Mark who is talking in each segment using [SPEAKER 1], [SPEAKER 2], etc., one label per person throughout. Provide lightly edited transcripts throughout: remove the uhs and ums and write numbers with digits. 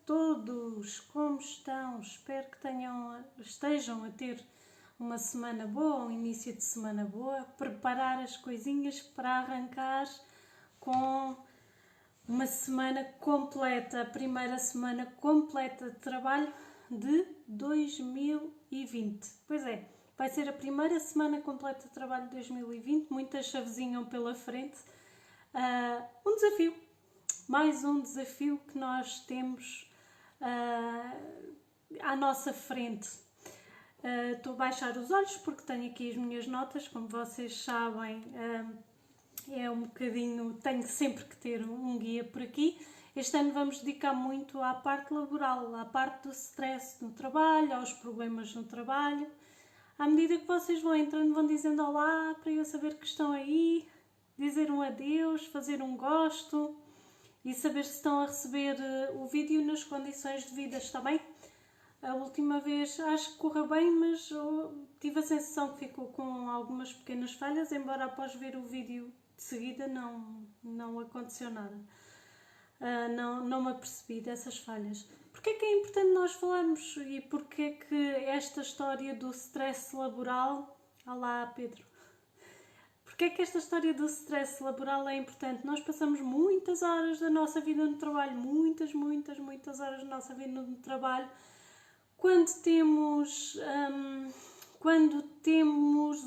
[SPEAKER 1] todos, como estão? Espero que estejam a ter uma semana boa, um início de semana boa, preparar as coisinhas para arrancar com uma semana completa, a primeira semana completa de trabalho de 2020. Pois é, vai ser a primeira semana completa de trabalho de 2020, muitas chavezinham pela frente. Um desafio, mais um desafio que nós temos à nossa frente. Estou a baixar os olhos porque tenho aqui as minhas notas, como vocês sabem, é um bocadinho, tenho sempre que ter um guia por aqui. Este ano vamos dedicar muito à parte laboral, à parte do stress no trabalho, aos problemas no trabalho. À medida que vocês vão entrando, vão dizendo olá, para eu saber que estão aí, dizer um adeus, fazer um gosto e saber se estão a receber o vídeo nas condições devidas, está bem? A última vez acho que correu bem, mas tive a sensação que ficou com algumas pequenas falhas, embora após ver o vídeo de seguida não aconteceu nada. Não me apercebi dessas falhas. Porquê é que é importante nós falarmos e porquê é que esta história do stress laboral... Olá, Pedro. Porquê é que esta história do stress laboral é importante? Nós passamos muitas horas da nossa vida no trabalho, muitas horas da nossa vida no trabalho. Quando temos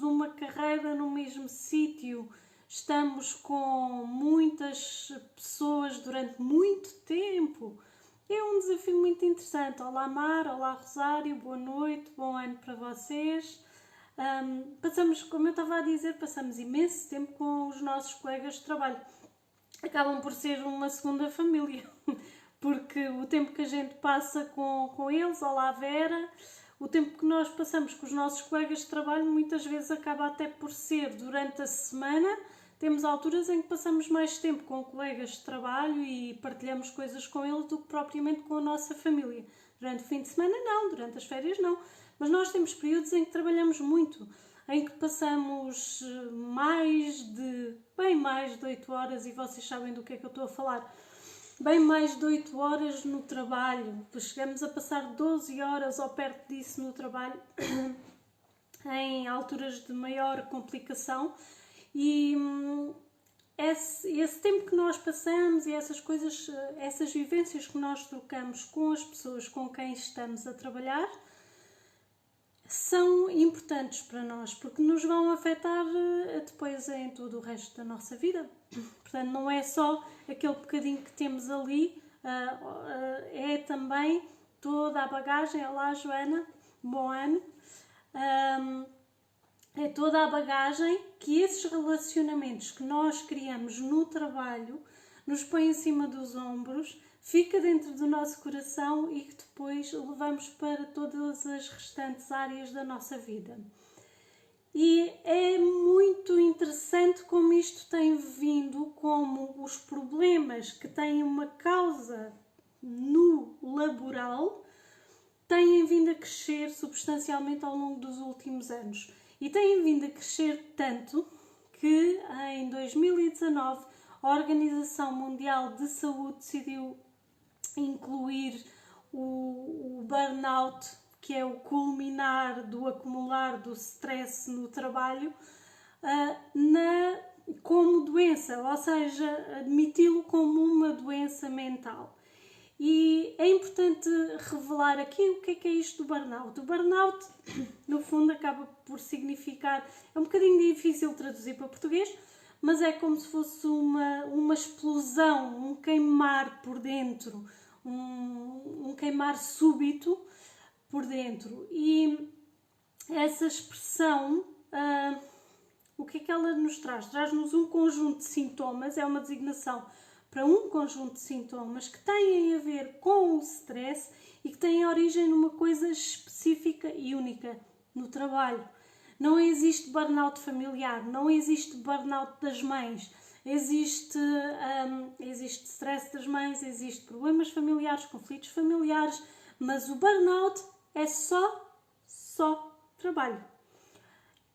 [SPEAKER 1] uma carreira no mesmo sítio, estamos com muitas pessoas durante muito tempo. É um desafio muito interessante. Olá Mar, olá Rosário, boa noite, bom ano para vocês. Passamos, como eu estava a dizer, passamos imenso tempo com os nossos colegas de trabalho. Acabam por ser uma segunda família. Porque o tempo que a gente passa com eles, olá Vera, o tempo que nós passamos com os nossos colegas de trabalho muitas vezes acaba até por ser durante a semana. Temos alturas em que passamos mais tempo com colegas de trabalho e partilhamos coisas com eles do que propriamente com a nossa família. Durante o fim de semana não, durante as férias não. Mas nós temos períodos em que trabalhamos muito, em que passamos bem mais de 8 horas, e vocês sabem do que é que eu estou a falar. Bem mais de 8 horas no trabalho, chegamos a passar 12 horas ou perto disso no trabalho, em alturas de maior complicação, e esse tempo que nós passamos e essas coisas, essas vivências que nós trocamos com as pessoas com quem estamos a trabalhar, são importantes para nós, porque nos vão afetar depois em todo o resto da nossa vida. Portanto, não é só aquele bocadinho que temos ali, é também toda a bagagem. Olá Joana, bom ano. É toda a bagagem que esses relacionamentos que nós criamos no trabalho nos põe em cima dos ombros, fica dentro do nosso coração e que depois levamos para todas as restantes áreas da nossa vida. E é muito interessante como isto tem vindo, como os problemas que têm uma causa no laboral têm vindo a crescer substancialmente ao longo dos últimos anos. E têm vindo a crescer tanto que em 2019 a Organização Mundial de Saúde decidiu incluir o burnout, que é o culminar do acumular do stress no trabalho, como doença, ou seja, admiti-lo como uma doença mental. E é importante revelar aqui o que é isto do burnout. O burnout, no fundo, acaba por significar, é um bocadinho difícil traduzir para português, mas é como se fosse uma explosão, um queimar por dentro, um queimar súbito por dentro. E essa expressão, o que é que ela nos traz? Traz-nos um conjunto de sintomas, é uma designação para um conjunto de sintomas que têm a ver com o stress e que têm origem numa coisa específica e única, no trabalho. Não existe burnout familiar, não existe burnout das mães, existe stress das mães, existe problemas familiares, conflitos familiares, mas o burnout é só trabalho.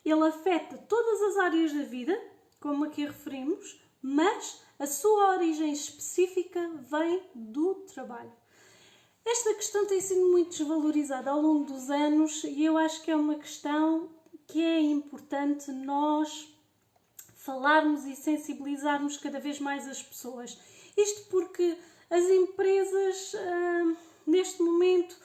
[SPEAKER 1] Ele afeta todas as áreas da vida, como aqui referimos, mas a sua origem específica vem do trabalho. Esta questão tem sido muito desvalorizada ao longo dos anos e eu acho que é uma questão que é importante nós falarmos e sensibilizarmos cada vez mais as pessoas. Isto porque as empresas, neste momento,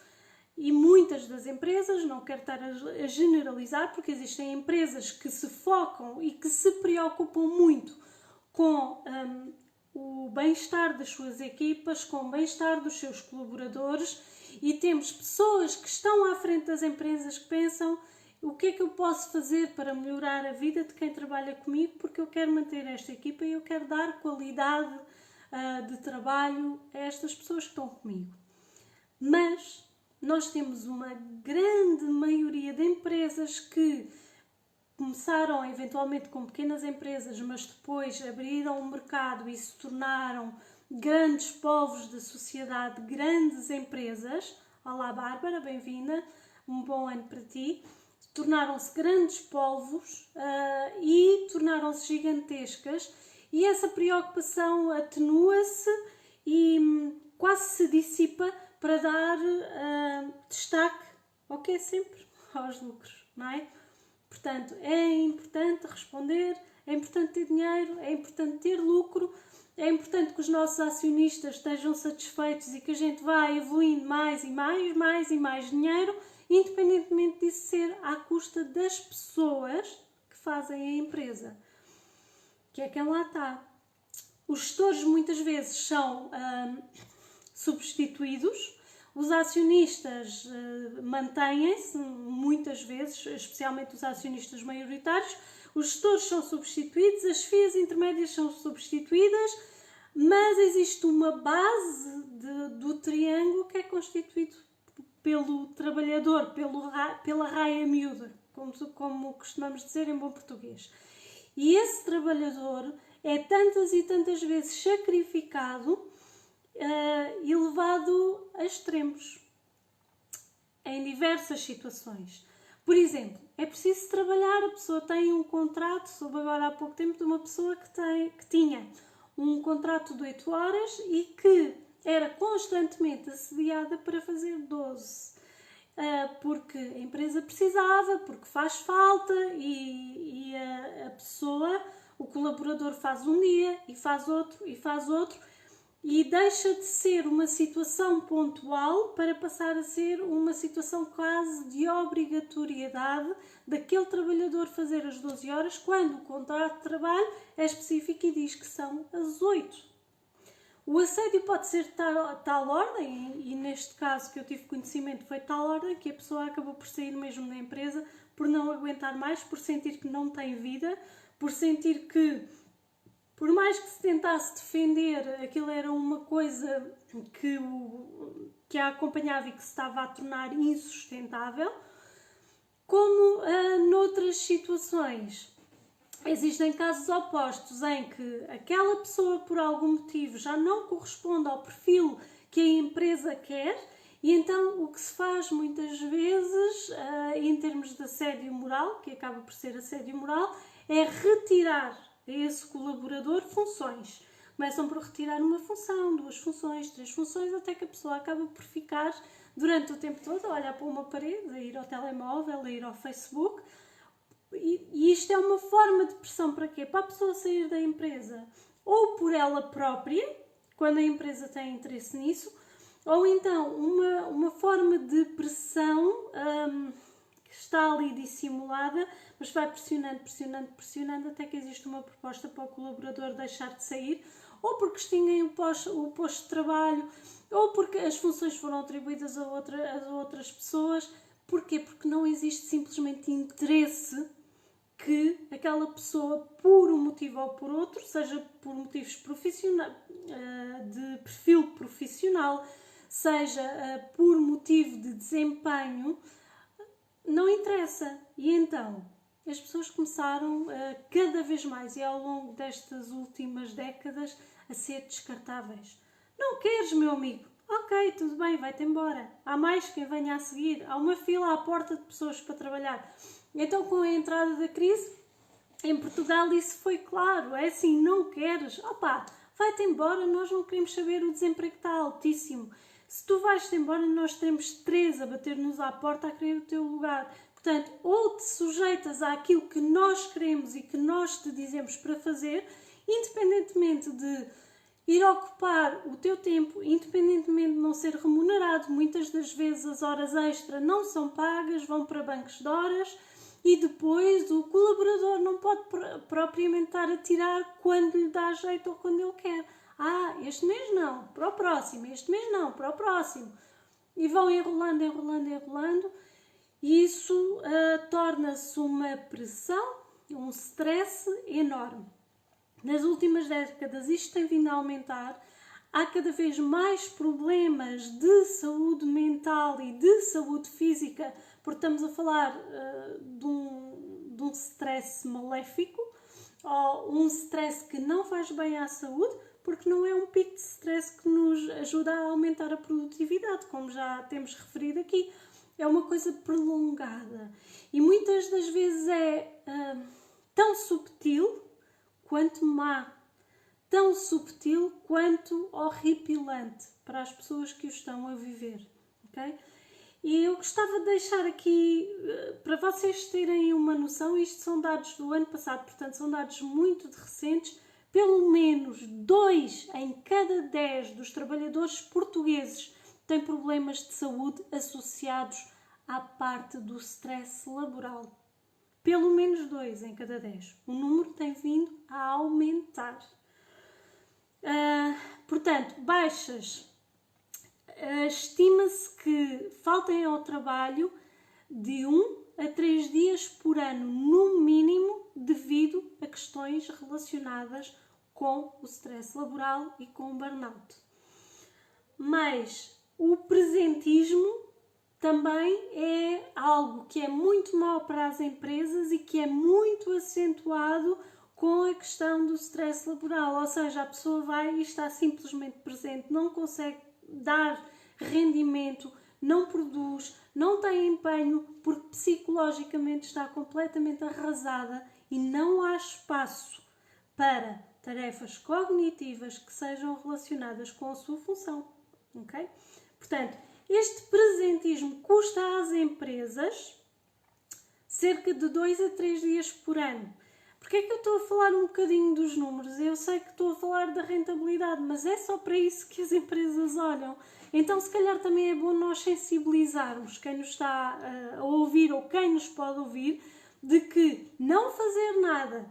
[SPEAKER 1] e muitas das empresas, não quero estar a generalizar, porque existem empresas que se focam e que se preocupam muito com o bem-estar das suas equipas, com o bem-estar dos seus colaboradores, e temos pessoas que estão à frente das empresas que pensam: o que é que eu posso fazer para melhorar a vida de quem trabalha comigo, porque eu quero manter esta equipa e eu quero dar qualidade de trabalho a estas pessoas que estão comigo. Mas nós temos uma grande maioria de empresas que começaram eventualmente com pequenas empresas, mas depois abriram o mercado e se tornaram grandes povos da sociedade, grandes empresas. Olá Bárbara, bem-vinda, um bom ano para ti. Tornaram-se grandes povos e tornaram-se gigantescas, e essa preocupação atenua-se e quase se dissipa para dar destaque ao que é sempre aos lucros, não é? Portanto, é importante responder, é importante ter dinheiro, é importante ter lucro, é importante que os nossos acionistas estejam satisfeitos e que a gente vá evoluindo mais e mais dinheiro, independentemente disso ser à custa das pessoas que fazem a empresa, que é quem lá está. Os gestores muitas vezes são substituídos, os acionistas mantêm-se muitas vezes, especialmente os acionistas maioritários, os gestores são substituídos, as FIAs intermédias são substituídas, mas existe uma base do triângulo que é constituído pelo trabalhador, pela raia miúda, como costumamos dizer em bom português. E esse trabalhador é tantas e tantas vezes sacrificado e levado a extremos, em diversas situações. Por exemplo, é preciso trabalhar, a pessoa tem um contrato, soube agora há pouco tempo de uma pessoa que tinha um contrato de 8 horas e que era constantemente assediada para fazer 12. Porque a empresa precisava, porque faz falta e a pessoa, o colaborador faz um dia e faz outro e deixa de ser uma situação pontual para passar a ser uma situação quase de obrigatoriedade daquele trabalhador fazer as 12 horas, quando o contrato de trabalho é específico e diz que são as 8. O assédio pode ser de tal ordem, e neste caso que eu tive conhecimento foi de tal ordem que a pessoa acabou por sair mesmo da empresa, por não aguentar mais, por sentir que não tem vida, por sentir que, por mais que se tentasse defender, aquilo era uma coisa que a acompanhava e que se estava a tornar insustentável. Como noutras situações, existem casos opostos em que aquela pessoa, por algum motivo, já não corresponde ao perfil que a empresa quer, e então o que se faz muitas vezes, em termos de assédio moral, que acaba por ser assédio moral, é retirar a esse colaborador funções. Começam por retirar uma função, 2 funções, 3 funções, até que a pessoa acaba por ficar durante o tempo todo a olhar para uma parede, a ir ao telemóvel, a ir ao Facebook. E isto é uma forma de pressão para quê? Para a pessoa sair da empresa, ou por ela própria, quando a empresa tem interesse nisso, ou então uma forma de pressão que está ali dissimulada, mas vai pressionando até que existe uma proposta para o colaborador deixar de sair, ou porque extinguem o posto de trabalho, ou porque as funções foram atribuídas a outras pessoas. Porquê? Porque não existe simplesmente interesse que aquela pessoa, por um motivo ou por outro, seja por motivos de perfil profissional, seja por motivo de desempenho, não interessa. E então, as pessoas começaram cada vez mais, e ao longo destas últimas décadas, a ser descartáveis. Não queres, meu amigo? Ok, tudo bem, vai-te embora. Há mais quem venha a seguir. Há uma fila à porta de pessoas para trabalhar. Então, com a entrada da crise, em Portugal isso foi claro. É assim, não queres? Opá, vai-te embora, nós não queremos saber, o desemprego está altíssimo. Se tu vais-te embora, nós temos 3 a bater-nos à porta a querer o teu lugar. Portanto, ou te sujeitas àquilo que nós queremos e que nós te dizemos para fazer, independentemente de ir ocupar o teu tempo, independentemente de não ser remunerado. Muitas das vezes as horas extra não são pagas, vão para bancos de horas e depois o colaborador não pode propriamente estar a tirar quando lhe dá jeito ou quando ele quer. Este mês não, para o próximo, este mês não, para o próximo. E vão enrolando, enrolando, enrolando. E isso torna-se uma pressão, um stress enorme. Nas últimas décadas isto tem vindo a aumentar, há cada vez mais problemas de saúde mental e de saúde física, porque estamos a falar de um stress maléfico, ou um stress que não faz bem à saúde, porque não é um pico de stress que nos ajuda a aumentar a produtividade, como já temos referido aqui. É uma coisa prolongada e muitas das vezes é tão subtil quanto má, tão subtil quanto horripilante para as pessoas que o estão a viver, ok? E eu gostava de deixar aqui, para vocês terem uma noção, isto são dados do ano passado, portanto são dados muito recentes, pelo menos 2 em cada 10 dos trabalhadores portugueses têm problemas de saúde associados à parte do stress laboral. Pelo menos 2 em cada 10. O número tem vindo a aumentar. Portanto, baixas. Estima-se que faltem ao trabalho de 1 a 3 dias por ano, no mínimo, devido a questões relacionadas com o stress laboral e com o burnout. Mas o presentismo também é algo que é muito mau para as empresas e que é muito acentuado com a questão do stress laboral. Ou seja, a pessoa vai e está simplesmente presente, não consegue dar rendimento, não produz, não tem empenho, porque psicologicamente está completamente arrasada e não há espaço para tarefas cognitivas que sejam relacionadas com a sua função. Ok? Portanto, este presentismo custa às empresas cerca de 2 a 3 dias por ano. Porquê é que eu estou a falar um bocadinho dos números? Eu sei que estou a falar da rentabilidade, mas é só para isso que as empresas olham. Então, se calhar também é bom nós sensibilizarmos quem nos está a ouvir ou quem nos pode ouvir de que não fazer nada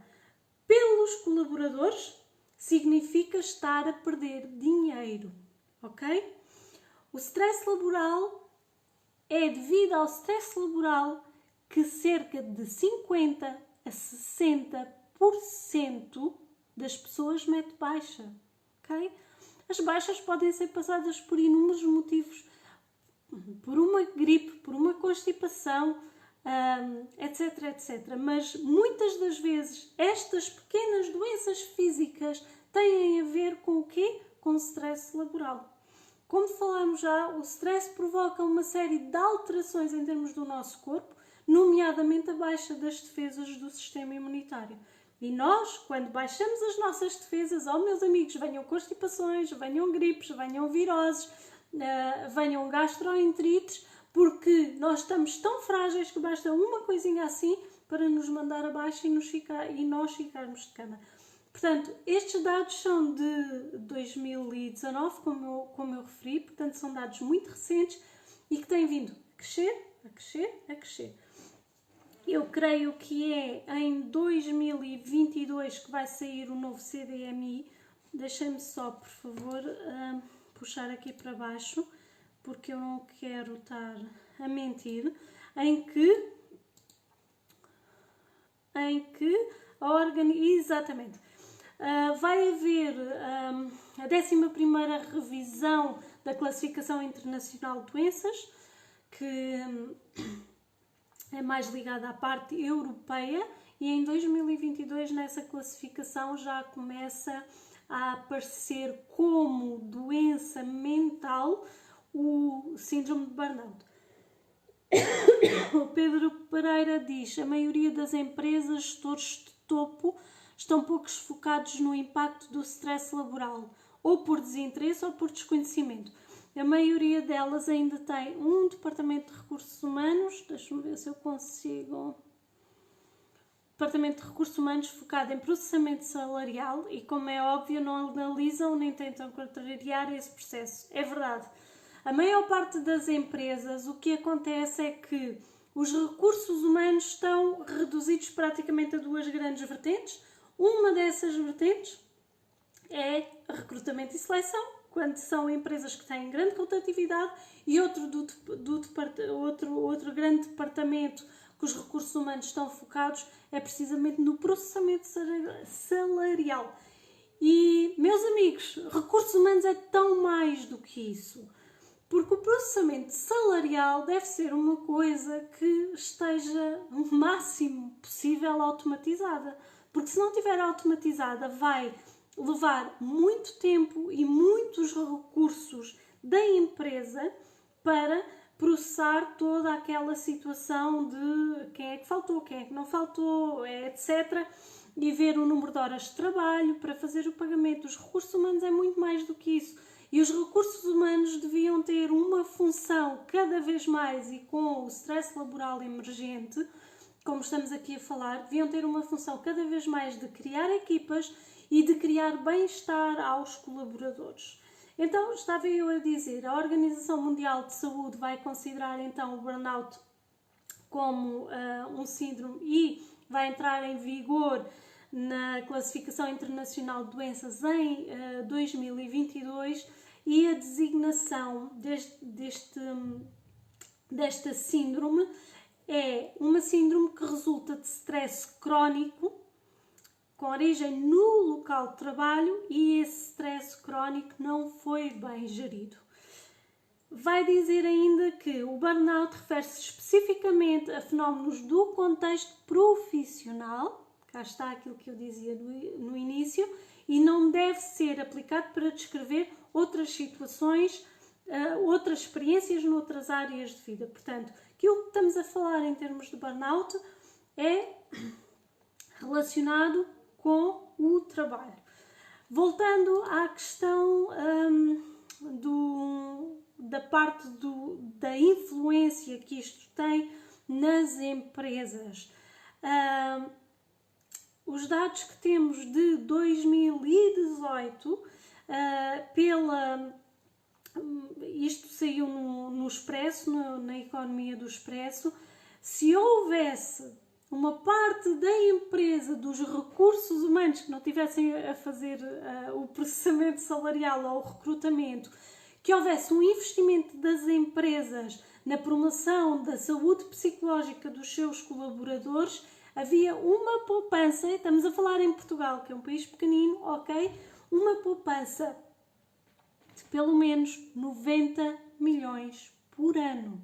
[SPEAKER 1] pelos colaboradores significa estar a perder dinheiro, ok? O stress laboral é devido ao stress laboral que cerca de 50 a 60% das pessoas mete baixa, ok? As baixas podem ser passadas por inúmeros motivos, por uma gripe, por uma constipação, etc, etc. Mas muitas das vezes estas pequenas doenças físicas têm a ver com o quê? Com o stress laboral. Como falámos já, o stress provoca uma série de alterações em termos do nosso corpo, nomeadamente a baixa das defesas do sistema imunitário. E nós, quando baixamos as nossas defesas, meus amigos, venham constipações, venham gripes, venham viroses, venham gastroenterites, porque nós estamos tão frágeis que basta uma coisinha assim para nos mandar abaixo e nós ficarmos de cama. Portanto, estes dados são de 2019, como eu referi, portanto são dados muito recentes e que têm vindo a crescer, a crescer, a crescer. Eu creio que é em 2022 que vai sair o novo CDMI. Deixem-me só, por favor, puxar aqui para baixo, porque eu não quero estar a mentir, em que exatamente, vai haver a 11ª revisão da Classificação Internacional de Doenças, que é mais ligada à parte europeia, e em 2022 nessa classificação já começa a aparecer como doença mental o síndrome de burnout. O Pedro Pereira diz: a maioria das empresas, gestores de topo, estão pouco focados no impacto do stress laboral, ou por desinteresse ou por desconhecimento. a maioria delas ainda tem um departamento de recursos humanos, deixa-me ver se eu consigo... Departamento de Recursos Humanos focado em processamento salarial e, como é óbvio, não analisam nem tentam contrariar esse processo. É verdade. A maior parte das empresas, o que acontece é que os recursos humanos estão reduzidos praticamente a duas grandes vertentes. Uma dessas vertentes é recrutamento e seleção, quando são empresas que têm grande rotatividade, e outro grande departamento que os recursos humanos estão focados é precisamente no processamento salarial. E, meus amigos, recursos humanos é tão mais do que isso. Porque o processamento salarial deve ser uma coisa que esteja o máximo possível automatizada. Porque se não estiver automatizada, vai levar muito tempo e muitos recursos da empresa para processar toda aquela situação de quem é que faltou, quem é que não faltou, etc. E ver o número de horas de trabalho para fazer o pagamento. Os recursos humanos é muito mais do que isso. E os recursos humanos deviam ter uma função cada vez mais, e com o stress laboral emergente, como estamos aqui a falar, deviam ter uma função cada vez mais de criar equipas e de criar bem-estar aos colaboradores. Então, estava eu a dizer, a Organização Mundial de Saúde vai considerar então o burnout como um síndrome e vai entrar em vigor na Classificação Internacional de Doenças em 2022, e a designação desta síndrome é uma síndrome que resulta de stress crónico com origem no local de trabalho, e esse stress crónico não foi bem gerido. Vai dizer ainda que o burnout refere-se especificamente a fenómenos do contexto profissional, cá está aquilo que eu dizia no início, e não deve ser aplicado para descrever outras situações, outras experiências noutras áreas de vida. Portanto, aquilo que estamos a falar em termos de burnout é relacionado com o trabalho. Voltando à questão da parte da influência que isto tem nas empresas. Os dados que temos de 2018, isto saiu no Expresso, na economia do Expresso, se houvesse uma parte da empresa, dos recursos humanos, que não estivessem a fazer o processamento salarial ou o recrutamento, que houvesse um investimento das empresas na promoção da saúde psicológica dos seus colaboradores, havia uma poupança, estamos a falar em Portugal, que é um país pequenino, ok? Uma poupança de pelo menos 90 milhões por ano.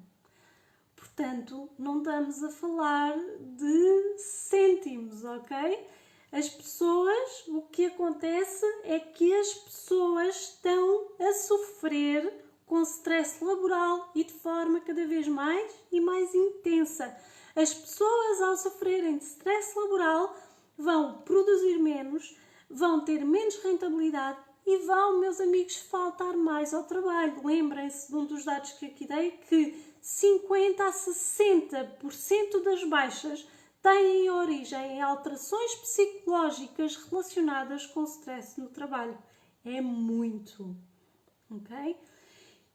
[SPEAKER 1] Portanto, não estamos a falar de cêntimos, ok? As pessoas, o que acontece é que as pessoas estão a sofrer com stress laboral e de forma cada vez mais e mais intensa. As pessoas, ao sofrerem de stress laboral, vão produzir menos, vão ter menos rentabilidade e vão, meus amigos, faltar mais ao trabalho. Lembrem-se de um dos dados que aqui dei, que 50% a 60% das baixas têm origem em alterações psicológicas relacionadas com o stress no trabalho. É muito, ok?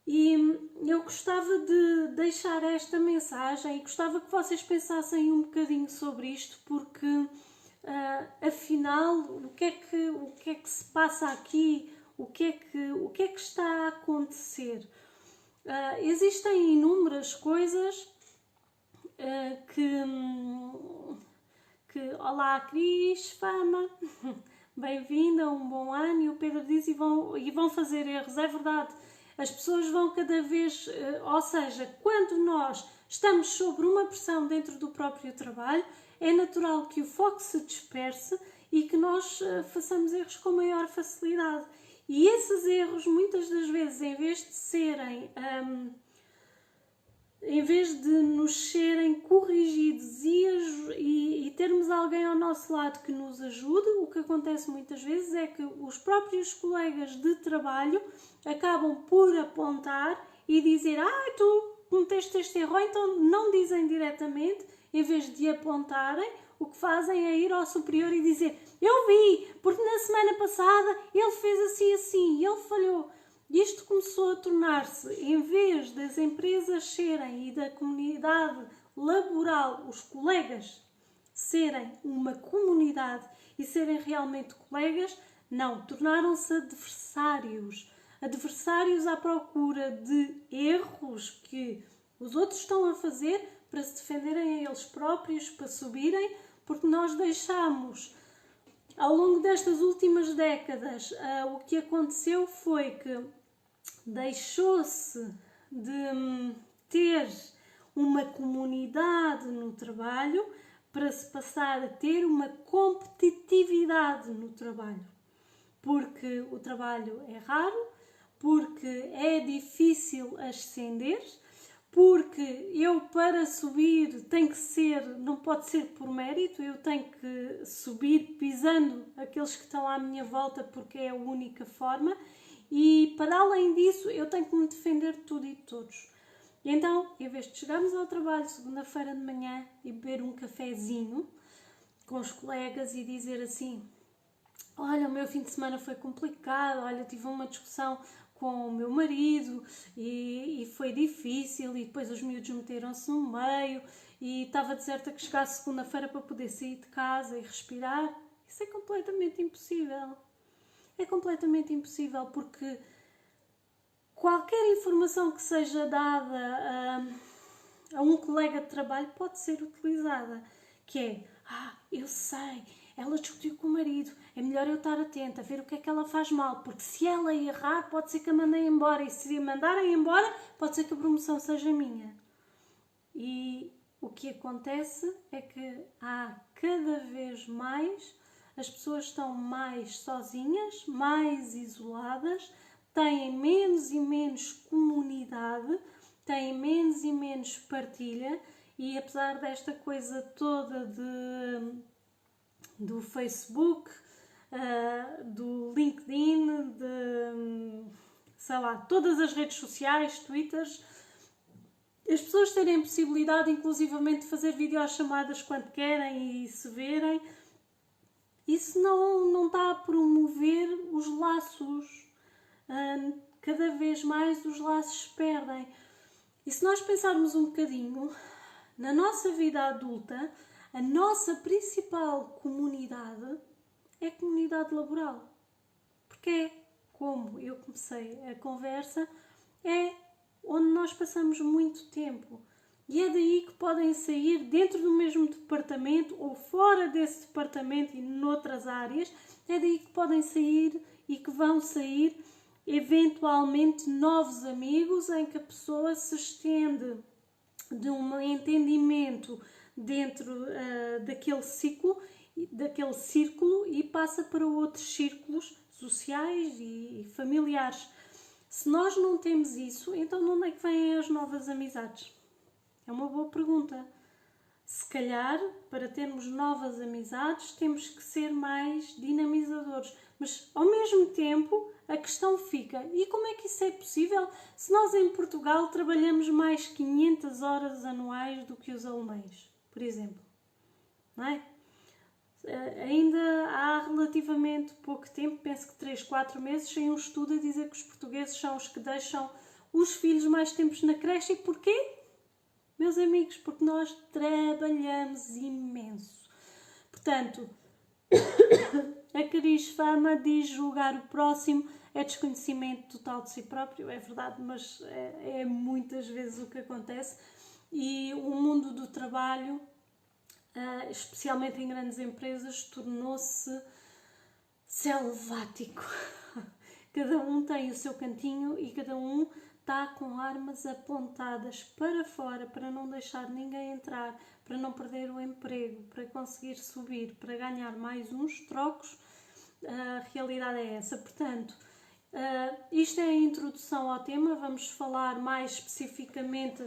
[SPEAKER 1] E eu gostava de deixar esta mensagem e gostava que vocês pensassem um bocadinho sobre isto, porque afinal, o que é que se passa aqui? O que é que está a acontecer? Existem inúmeras coisas Olá, Cris, Fama, bem-vinda, um bom ano. E o Pedro diz, e vão fazer erros. É verdade, as pessoas vão cada vez, ou seja, quando nós estamos sob uma pressão dentro do próprio trabalho, é natural que o foco se disperse e que nós façamos erros com maior facilidade. E esses erros, muitas das vezes, em vez de serem em vez de nos serem corrigidos e termos alguém ao nosso lado que nos ajude, o que acontece muitas vezes é que os próprios colegas de trabalho acabam por apontar e dizer: tu cometeste este erro, então não dizem diretamente, em vez de apontarem, o que fazem é ir ao superior e dizer: eu vi, porque na semana passada ele fez assim, ele falhou. Isto começou a tornar-se, em vez das empresas serem e da comunidade laboral, os colegas serem uma comunidade e serem realmente colegas, não, tornaram-se adversários. Adversários à procura de erros que os outros estão a fazer para se defenderem a eles próprios, para subirem, porque nós deixamos, ao longo destas últimas décadas, o que aconteceu foi que deixou-se de ter uma comunidade no trabalho para se passar a ter uma competitividade no trabalho. Porque o trabalho é raro, porque é difícil ascender, porque eu para subir tem que ser, não pode ser por mérito, eu tenho que subir pisando aqueles que estão à minha volta porque é a única forma. E para além disso, eu tenho que me defender de tudo e de todos. E então, em vez de chegarmos ao trabalho segunda-feira de manhã e beber um cafezinho com os colegas e dizer assim: olha, o meu fim de semana foi complicado, olha, tive uma discussão com o meu marido e foi difícil, e depois os miúdos meteram-se no meio e estava deserta que chegasse segunda-feira para poder sair de casa e respirar. Isso é completamente impossível. É completamente impossível, porque qualquer informação que seja dada a um colega de trabalho pode ser utilizada, que é: eu sei, ela discutiu com o marido, é melhor eu estar atenta, a ver o que é que ela faz mal, porque se ela errar pode ser que a mandem embora, e se a mandarem embora pode ser que a promoção seja minha. E o que acontece é que há cada vez mais, as pessoas estão mais sozinhas, mais isoladas, têm menos e menos comunidade, têm menos e menos partilha, e apesar desta coisa toda do Facebook, do LinkedIn, sei lá, todas as redes sociais, Twitters, as pessoas terem a possibilidade inclusivamente de fazer videochamadas quando querem e se verem, isso não está a promover os laços. Cada vez mais os laços se perdem. E se nós pensarmos um bocadinho, na nossa vida adulta, a nossa principal comunidade é a comunidade laboral. Porque é, como eu comecei a conversa, é onde nós passamos muito tempo. E é daí que podem sair, dentro do mesmo departamento ou fora desse departamento e noutras áreas, é daí que podem sair e que vão sair eventualmente novos amigos, em que a pessoa se estende de um entendimento dentro daquele círculo e passa para outros círculos sociais e familiares. Se nós não temos isso, então de onde é que vêm as novas amizades? É uma boa pergunta. Se calhar, para termos novas amizades, temos que ser mais dinamizadores. Mas, ao mesmo tempo, a questão fica: e como é que isso é possível se nós em Portugal trabalhamos mais 500 horas anuais do que os alemães, por exemplo? Não é? Ainda há relativamente pouco tempo, penso que 3, 4 meses, saiu um estudo a dizer que os portugueses são os que deixam os filhos mais tempos na creche. E porquê? Meus amigos, porque nós trabalhamos imenso. Portanto, a cariz fama diz: julgar o próximo é desconhecimento total de si próprio. É verdade, mas é muitas vezes o que acontece. E o mundo do trabalho, especialmente em grandes empresas, tornou-se selvático. Cada um tem o seu cantinho e cada um está com armas apontadas para fora, para não deixar ninguém entrar, para não perder o emprego, para conseguir subir, para ganhar mais uns trocos. A realidade é essa. Portanto, isto é a introdução ao tema. Vamos falar mais especificamente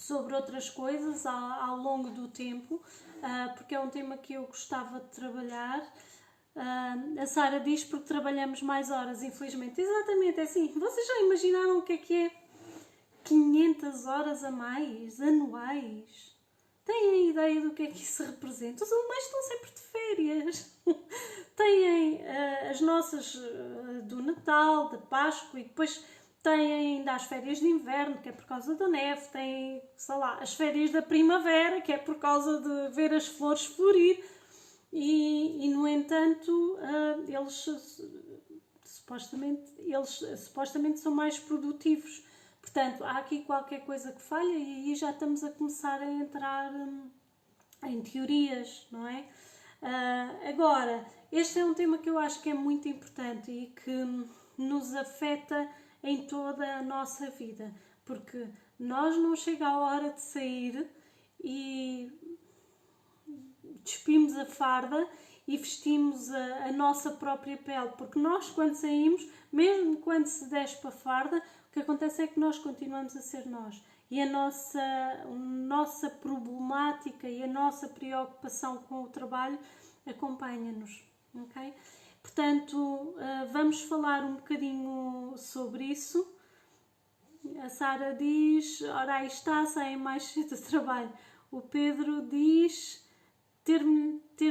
[SPEAKER 1] sobre outras coisas ao longo do tempo, porque é um tema que eu gostava de trabalhar. A Sara diz porque trabalhamos mais horas, infelizmente. Exatamente, é assim. Vocês já imaginaram o que é 500 horas a mais, anuais? Têm ideia do que é que isso representa? Os alemães estão sempre de férias. Têm as nossas do Natal, da Páscoa, e depois têm ainda as férias de inverno, que é por causa da neve. Têm, sei lá, as férias da primavera, que é por causa de ver as flores florir. E no entanto, eles supostamente são mais produtivos. Portanto, há aqui qualquer coisa que falha e aí já estamos a começar a entrar em teorias, não é? Agora, este é um tema que eu acho que é muito importante e que nos afeta em toda a nossa vida, porque nós não chega a hora de sair e despimos a farda e vestimos a nossa própria pele, porque nós quando saímos, mesmo quando se despe a farda, o que acontece é que nós continuamos a ser nós e a nossa problemática e a nossa preocupação com o trabalho acompanha-nos, ok? Portanto, vamos falar um bocadinho sobre isso. A Sara diz, ora aí está, saem mais cedo do trabalho. O Pedro diz ter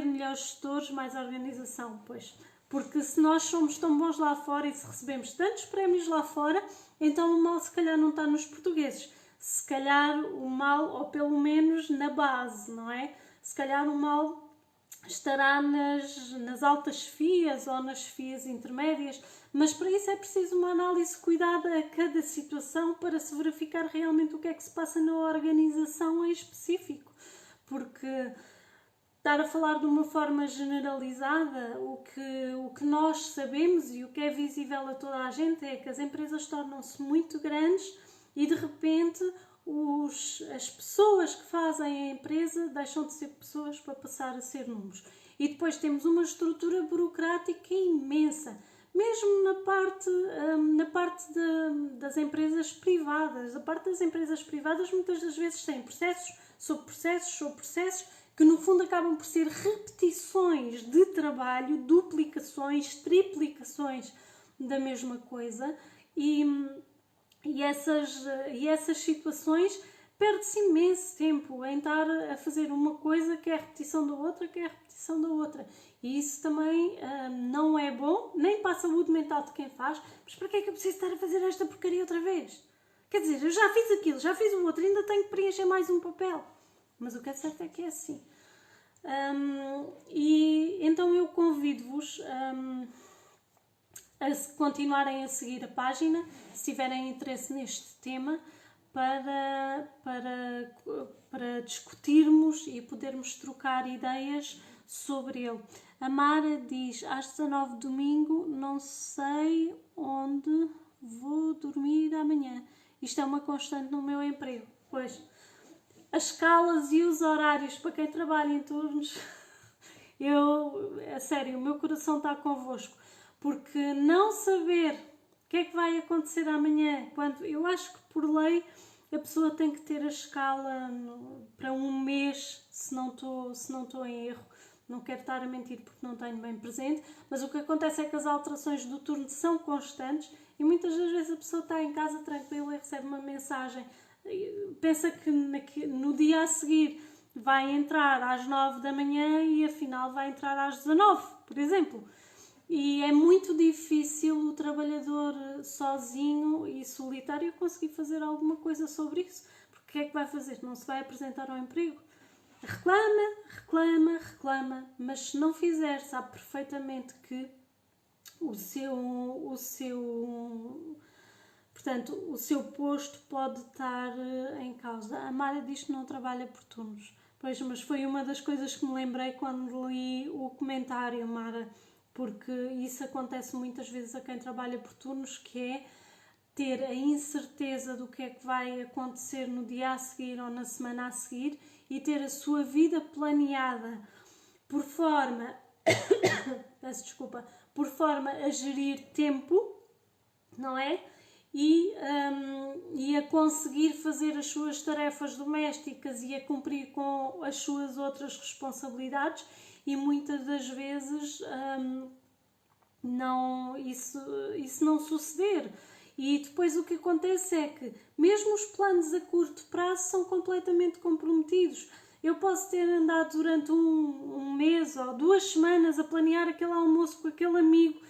[SPEAKER 1] melhores gestores, mais organização, pois. Porque se nós somos tão bons lá fora e se recebemos tantos prémios lá fora, então o mal se calhar não está nos portugueses. Se calhar o mal, ou pelo menos na base, não é? Se calhar o mal estará nas altas chefias ou nas chefias intermédias, mas para isso é preciso uma análise cuidada a cada situação para se verificar realmente o que é que se passa na organização em específico. Porque estar a falar de uma forma generalizada, o que nós sabemos e o que é visível a toda a gente é que as empresas tornam-se muito grandes e de repente as pessoas que fazem a empresa deixam de ser pessoas para passar a ser números. E depois temos uma estrutura burocrática imensa, mesmo na parte das empresas privadas. A parte das empresas privadas muitas das vezes tem processos sobre processos sobre processos, que no fundo acabam por ser repetições de trabalho, duplicações, triplicações da mesma coisa e essas situações perde-se imenso tempo em estar a fazer uma coisa que é a repetição da outra, que é a repetição da outra. E isso também não é bom, nem para a saúde mental de quem faz. Mas para que é que eu preciso estar a fazer esta porcaria outra vez? Quer dizer, eu já fiz aquilo, já fiz o outro, ainda tenho que preencher mais um papel. Mas o que é certo é que é assim. E então eu convido-vos a continuarem a seguir a página, se tiverem interesse neste tema, para discutirmos e podermos trocar ideias sobre ele. A Mara diz, às 19 de domingo, não sei onde vou dormir amanhã. Isto é uma constante no meu emprego. Pois, as escalas e os horários para quem trabalha em turnos, a sério, o meu coração está convosco. Porque não saber o que é que vai acontecer amanhã, quando eu acho que por lei a pessoa tem que ter a escala para um mês, se não estou em erro. Não quero estar a mentir porque não tenho bem presente, mas o que acontece é que as alterações do turno são constantes e muitas das vezes a pessoa está em casa tranquila e recebe uma mensagem, pensa que no dia a seguir vai entrar às 9 da manhã e afinal vai entrar às 19, por exemplo. E é muito difícil o trabalhador sozinho e solitário conseguir fazer alguma coisa sobre isso. Porque o que é que vai fazer? Não se vai apresentar ao emprego? Reclama, mas se não fizer, sabe perfeitamente que o seu posto pode estar em causa. A Mara diz que não trabalha por turnos. Pois, mas foi uma das coisas que me lembrei quando li o comentário, Mara, porque isso acontece muitas vezes a quem trabalha por turnos, que é ter a incerteza do que é que vai acontecer no dia a seguir ou na semana a seguir e ter a sua vida planeada por forma a gerir tempo, não é? e a conseguir fazer as suas tarefas domésticas e a cumprir com as suas outras responsabilidades, e muitas das vezes isso não suceder. E depois o que acontece é que mesmo os planos a curto prazo são completamente comprometidos. Eu posso ter andado durante um mês ou 2 semanas a planear aquele almoço com aquele amigo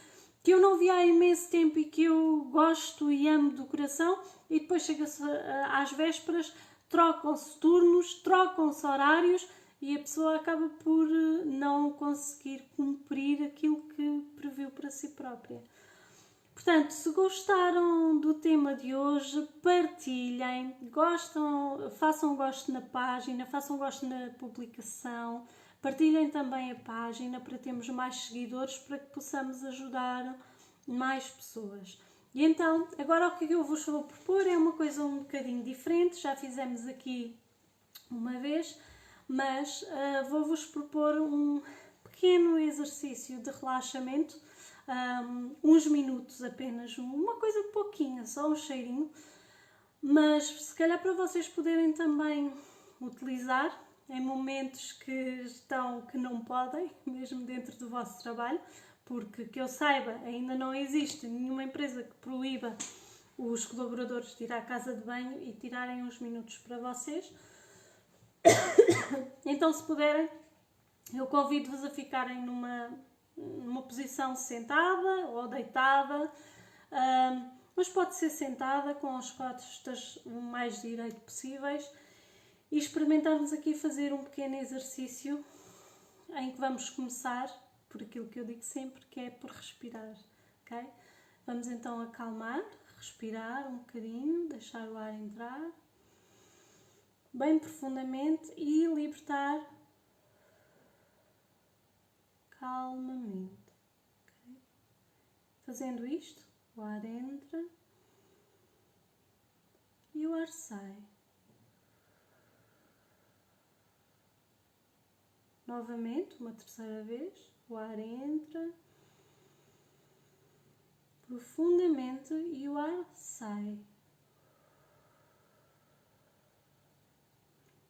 [SPEAKER 1] que eu não vi há imenso tempo e que eu gosto e amo do coração, e depois chega-se às vésperas, trocam-se turnos, trocam-se horários e a pessoa acaba por não conseguir cumprir aquilo que previu para si própria. Portanto, se gostaram do tema de hoje, partilhem, façam gosto na página, façam gosto na publicação, partilhem também a página para termos mais seguidores, para que possamos ajudar mais pessoas. E então, agora o que eu vos vou propor é uma coisa um bocadinho diferente, já fizemos aqui uma vez, mas vou-vos propor um pequeno exercício de relaxamento, uns minutos apenas, uma coisa pouquinha, só um cheirinho, mas se calhar para vocês poderem também utilizar em momentos que não podem, mesmo dentro do vosso trabalho, porque que eu saiba, ainda não existe nenhuma empresa que proíba os colaboradores de ir à casa de banho e tirarem uns minutos para vocês. Então, se puderem, eu convido-vos a ficarem numa posição sentada ou deitada, mas pode ser sentada com as costas o mais direito possíveis, e experimentarmos aqui fazer um pequeno exercício em que vamos começar por aquilo que eu digo sempre, que é por respirar, ok? Vamos então acalmar, respirar um bocadinho, deixar o ar entrar bem profundamente e libertar calmamente. Okay? Fazendo isto, o ar entra e o ar sai. Novamente, uma terceira vez, o ar entra profundamente e o ar sai.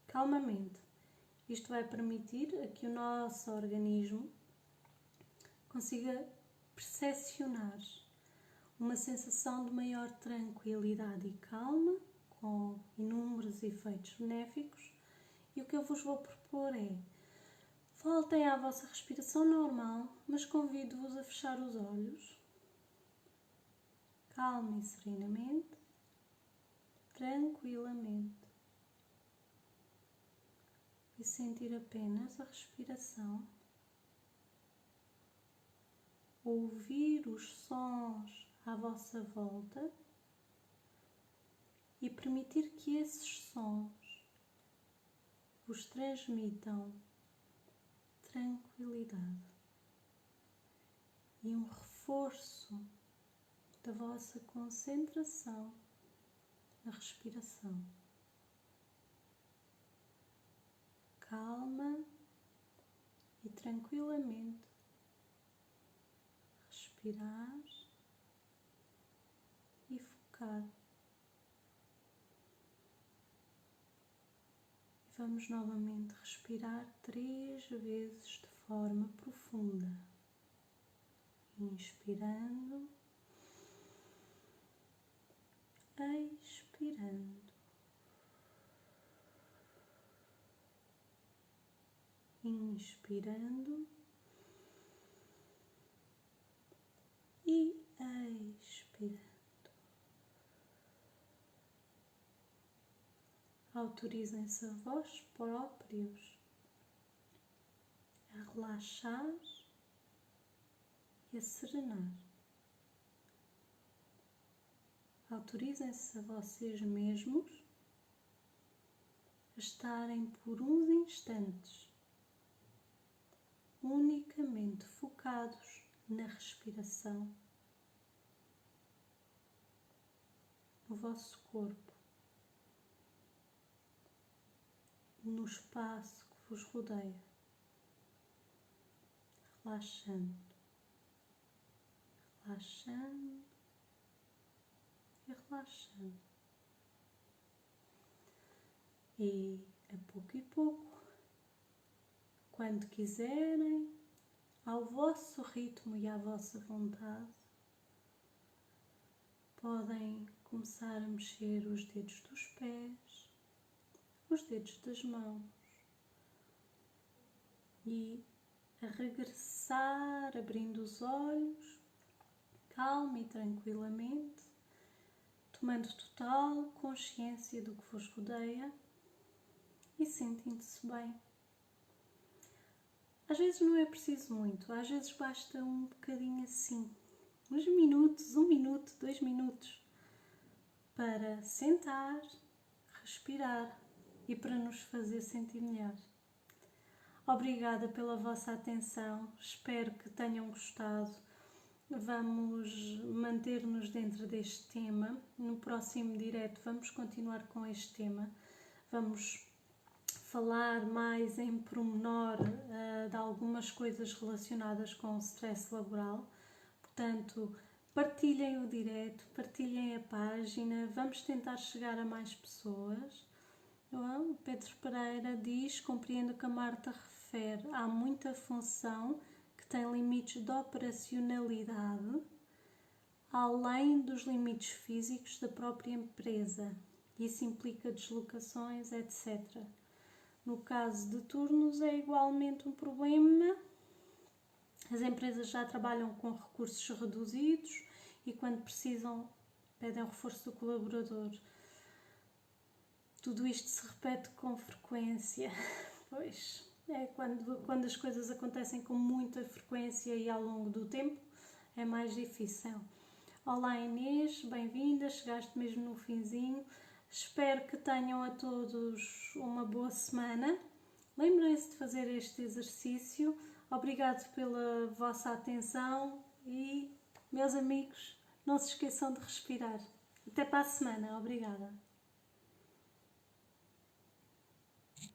[SPEAKER 1] Calmamente. Isto vai permitir a que o nosso organismo consiga percepcionar uma sensação de maior tranquilidade e calma, com inúmeros efeitos benéficos. E o que eu vos vou propor é: voltem à vossa respiração normal, mas convido-vos a fechar os olhos, calma e serenamente, tranquilamente, e sentir apenas a respiração, ouvir os sons à vossa volta e permitir que esses sons vos transmitam tranquilidade e um reforço da vossa concentração na respiração. Calma e tranquilamente respirar e focar. E vamos novamente respirar 3 vezes de forma profunda. Inspirando, expirando. Inspirando e expirando. Autorizem-se a vós próprios a relaxar e a serenar. Autorizem-se a vocês mesmos a estarem por uns instantes unicamente focados na respiração, no vosso corpo, no espaço que vos rodeia, relaxando, relaxando e relaxando. E a pouco, quando quiserem, ao vosso ritmo e à vossa vontade, podem começar a mexer os dedos dos pés, os dedos das mãos e a regressar abrindo os olhos, calma e tranquilamente, tomando total consciência do que vos rodeia e sentindo-se bem. Às vezes não é preciso muito, às vezes basta um bocadinho assim, uns minutos, 1 minuto, 2 minutos, para sentar, respirar e para nos fazer sentir melhor. Obrigada pela vossa atenção, espero que tenham gostado. Vamos manter-nos dentro deste tema. No próximo direto vamos continuar com este tema. Vamos falar mais em pormenor de algumas coisas relacionadas com o stress laboral. Portanto, partilhem o direto, partilhem a página, vamos tentar chegar a mais pessoas. O Pedro Pereira diz, compreendo que a Marta refere, há muita função que tem limites de operacionalidade, além dos limites físicos da própria empresa. Isso implica deslocações, etc. No caso de turnos é igualmente um problema. As empresas já trabalham com recursos reduzidos e quando precisam pedem o reforço do colaborador. Tudo isto se repete com frequência, pois é quando as coisas acontecem com muita frequência e ao longo do tempo é mais difícil. Olá Inês, bem-vinda, chegaste mesmo no finzinho. Espero que tenham a todos uma boa semana. Lembrem-se de fazer este exercício. Obrigado pela vossa atenção e, meus amigos, não se esqueçam de respirar. Até para a semana. Obrigada.